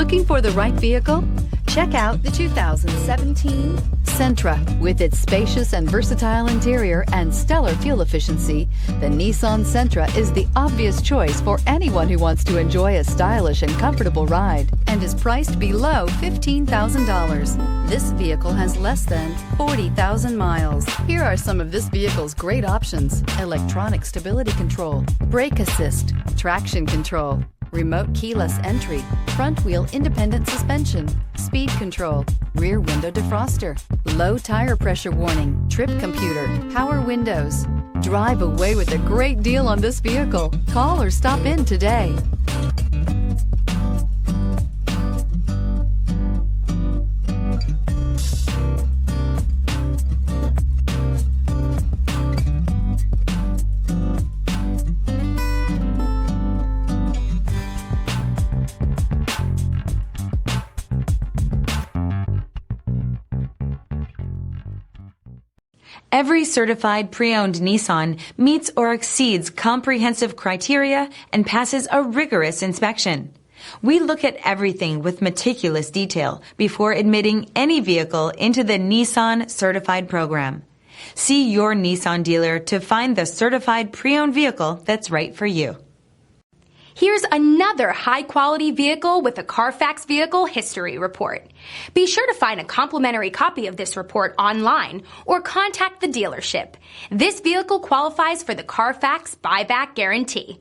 Looking for the right vehicle? Check out the 2017 Sentra. With its spacious and versatile interior and stellar fuel efficiency, the Nissan Sentra is the obvious choice for anyone who wants to enjoy a stylish and comfortable ride and is priced below $15,000. This vehicle has less than 40,000 miles. Here are some of this vehicle's great options: electronic stability control, brake assist, traction control, remote keyless entry, front wheel independent suspension, speed control, rear window defroster, low tire pressure warning, trip computer, power windows. Drive away with a great deal on this vehicle. Call or stop in today. Every certified pre-owned Nissan meets or exceeds comprehensive criteria and passes a rigorous inspection. We look at everything with meticulous detail before admitting any vehicle into the Nissan Certified program. See your Nissan dealer to find the certified pre-owned vehicle that's right for you. Here's another high-quality vehicle with a Carfax Vehicle History Report. Be sure to find a complimentary copy of this report online or contact the dealership. This vehicle qualifies for the Carfax Buyback Guarantee.